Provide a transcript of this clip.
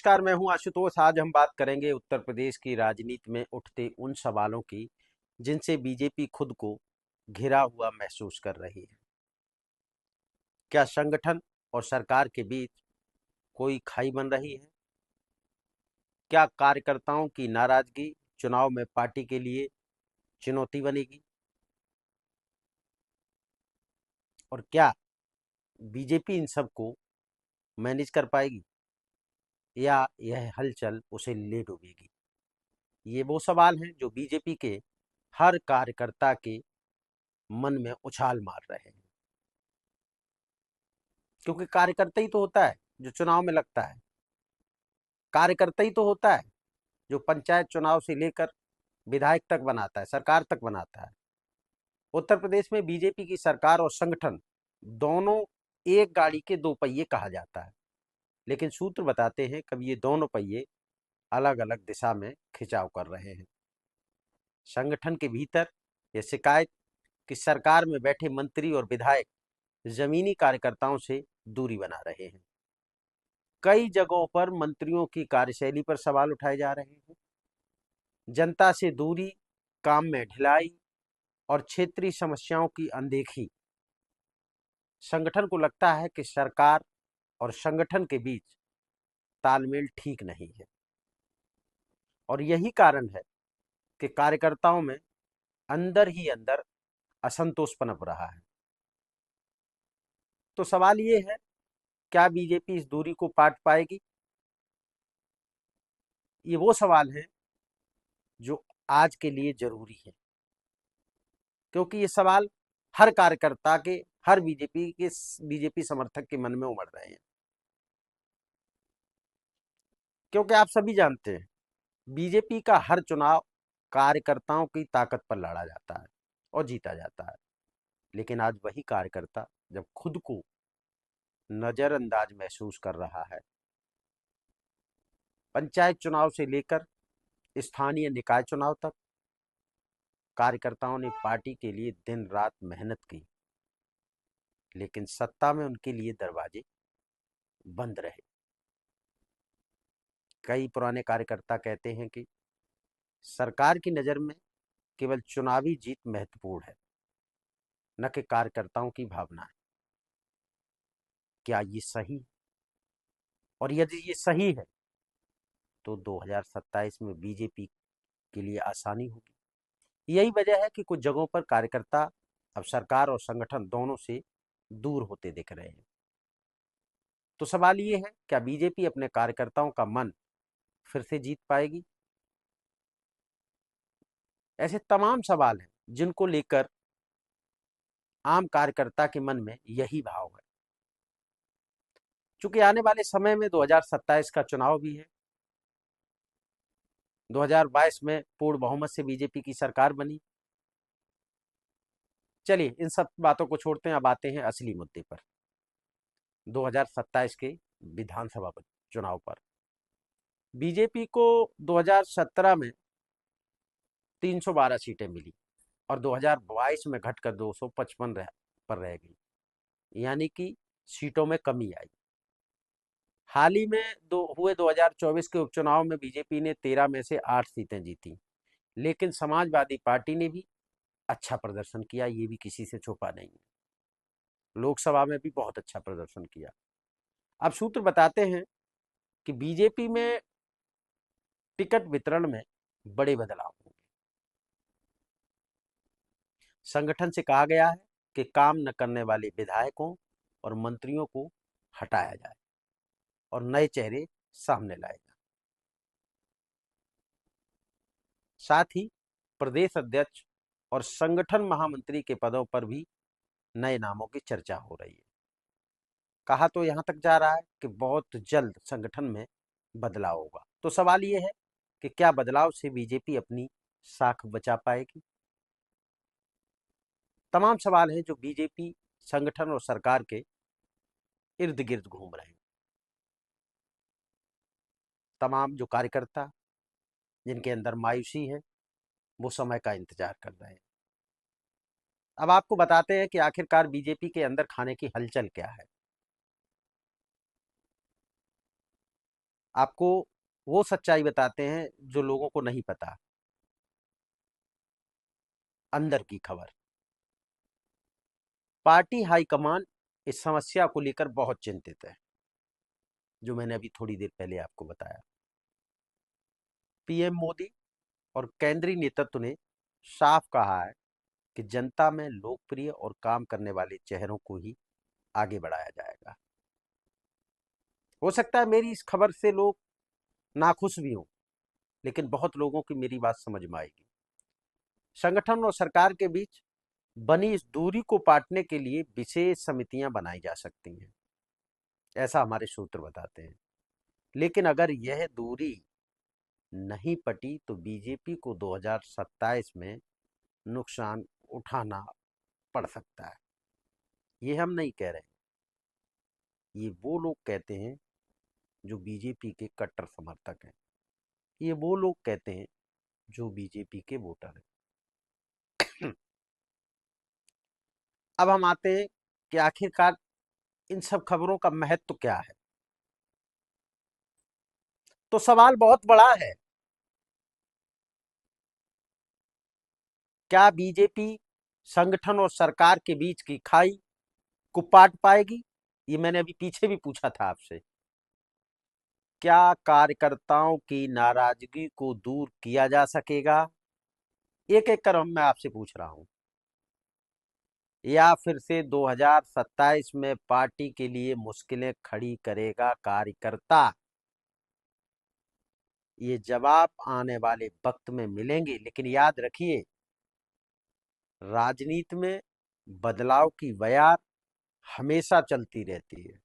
नमस्कार, मैं हूं आशुतोष। आज हम बात करेंगे उत्तर प्रदेश की राजनीति में उठते उन सवालों की जिनसे बीजेपी खुद को घिरा हुआ महसूस कर रही है। क्या संगठन और सरकार के बीच कोई खाई बन रही है? क्या कार्यकर्ताओं की नाराजगी चुनाव में पार्टी के लिए चुनौती बनेगी? और क्या बीजेपी इन सबको मैनेज कर पाएगी या यह हलचल उसे ले डूबेगी? ये वो सवाल हैं जो बीजेपी के हर कार्यकर्ता के मन में उछाल मार रहे हैं, क्योंकि कार्यकर्ता ही तो होता है जो चुनाव में लगता है। कार्यकर्ता ही तो होता है जो पंचायत चुनाव से लेकर विधायक तक बनाता है, सरकार तक बनाता है। उत्तर प्रदेश में बीजेपी की सरकार और संगठन दोनों एक गाड़ी के दो पहिए कहा जाता है, लेकिन सूत्र बताते हैं कभी ये दोनों पहिए अलग अलग दिशा में खिंचाव कर रहे हैं। संगठन के भीतर यह शिकायत कि सरकार में बैठे मंत्री और विधायक जमीनी कार्यकर्ताओं से दूरी बना रहे हैं। कई जगहों पर मंत्रियों की कार्यशैली पर सवाल उठाए जा रहे हैं। जनता से दूरी, काम में ढिलाई और क्षेत्रीय समस्याओं की अनदेखी। संगठन को लगता है कि सरकार और संगठन के बीच तालमेल ठीक नहीं है, और यही कारण है कि कार्यकर्ताओं में अंदर ही अंदर असंतोष पनप रहा है। तो सवाल ये है, क्या बीजेपी इस दूरी को पाट पाएगी? ये वो सवाल है जो आज के लिए जरूरी है, क्योंकि ये सवाल हर कार्यकर्ता के, हर बीजेपी समर्थक के मन में उमड़ रहे हैं। क्योंकि आप सभी जानते हैं, बीजेपी का हर चुनाव कार्यकर्ताओं की ताकत पर लड़ा जाता है और जीता जाता है। लेकिन आज वही कार्यकर्ता जब खुद को नजरअंदाज महसूस कर रहा है, पंचायत चुनाव से लेकर स्थानीय निकाय चुनाव तक कार्यकर्ताओं ने पार्टी के लिए दिन रात मेहनत की, लेकिन सत्ता में उनके लिए दरवाजे बंद रहे। कई पुराने कार्यकर्ता कहते हैं कि सरकार की नजर में केवल चुनावी जीत महत्वपूर्ण है, न कि कार्यकर्ताओं की भावना है। क्या ये सही है? और यदि ये सही है तो 2027 में बीजेपी के लिए आसानी होगी। यही वजह है कि कुछ जगहों पर कार्यकर्ता अब सरकार और संगठन दोनों से दूर होते दिख रहे हैं। तो सवाल ये है, क्या बीजेपी अपने कार्यकर्ताओं का मन फिर से जीत पाएगी? ऐसे तमाम सवाल हैं जिनको लेकर आम कार्यकर्ता के मन में यही भाव है। चूंकि आने वाले समय में 2027 का चुनाव भी है, 2022 में पूर्ण बहुमत से बीजेपी की सरकार बनी। चलिए इन सब बातों को छोड़ते हैं, अब आते हैं असली मुद्दे पर, 2027 के विधानसभा चुनाव पर। बीजेपी को 2017 में 312 सीटें मिली और 2022 में घटकर 255 पर रह गई, यानी कि सीटों में कमी आई। हाल ही में 2024 के उपचुनाव में बीजेपी ने 13 में से 8 सीटें जीती, लेकिन समाजवादी पार्टी ने भी अच्छा प्रदर्शन किया, ये भी किसी से छुपा नहीं है। लोकसभा में भी बहुत अच्छा प्रदर्शन किया। अब सूत्र बताते हैं कि बीजेपी में टिकट वितरण में बड़े बदलाव होंगे। संगठन से कहा गया है कि काम न करने वाले विधायकों और मंत्रियों को हटाया जाए और नए चेहरे सामने लाएगा। साथ ही प्रदेश अध्यक्ष और संगठन महामंत्री के पदों पर भी नए नामों की चर्चा हो रही है। कहा तो यहां तक जा रहा है कि बहुत जल्द संगठन में बदलाव होगा। तो सवाल यह है कि क्या बदलाव से बीजेपी अपनी साख बचा पाएगी? तमाम सवाल हैं जो बीजेपी, संगठन और सरकार के इर्द गिर्द घूम रहे हैं। तमाम जो कार्यकर्ता जिनके अंदर मायूसी है, वो समय का इंतजार कर रहे हैं। अब आपको बताते हैं कि आखिरकार बीजेपी के अंदर खाने की हलचल क्या है। आपको वो सच्चाई बताते हैं जो लोगों को नहीं पता, अंदर की खबर। पार्टी हाईकमान इस समस्या को लेकर बहुत चिंतित है, जो मैंने अभी थोड़ी देर पहले आपको बताया। पीएम मोदी और केंद्रीय नेतृत्व ने साफ कहा है कि जनता में लोकप्रिय और काम करने वाले चेहरों को ही आगे बढ़ाया जाएगा। हो सकता है मेरी इस खबर से लोग नाखुश भी हों, लेकिन बहुत लोगों की मेरी बात समझ में आएगी। संगठन और सरकार के बीच बनी इस दूरी को पाटने के लिए विशेष समितियां बनाई जा सकती हैं, ऐसा हमारे सूत्र बताते हैं। लेकिन अगर यह दूरी नहीं पटी तो बीजेपी को 2027 में नुकसान उठाना पड़ सकता है। ये हम नहीं कह रहे, ये वो लोग कहते हैं जो बीजेपी के कट्टर समर्थक हैं। ये वो लोग कहते हैं जो बीजेपी के वोटर हैं। अब हम आते हैं कि आखिरकार इन सब खबरों का महत्व क्या है। तो सवाल बहुत बड़ा है, क्या बीजेपी संगठन और सरकार के बीच की खाई को पाट पाएगी? ये मैंने अभी पीछे भी पूछा था आपसे। क्या कार्यकर्ताओं की नाराजगी को दूर किया जा सकेगा? एक एक कर मैं आपसे पूछ रहा हूं। या फिर से 2027 में पार्टी के लिए मुश्किलें खड़ी करेगा कार्यकर्ता? ये जवाब आने वाले वक्त में मिलेंगे, लेकिन याद रखिए, राजनीति में बदलाव की बयार हमेशा चलती रहती है।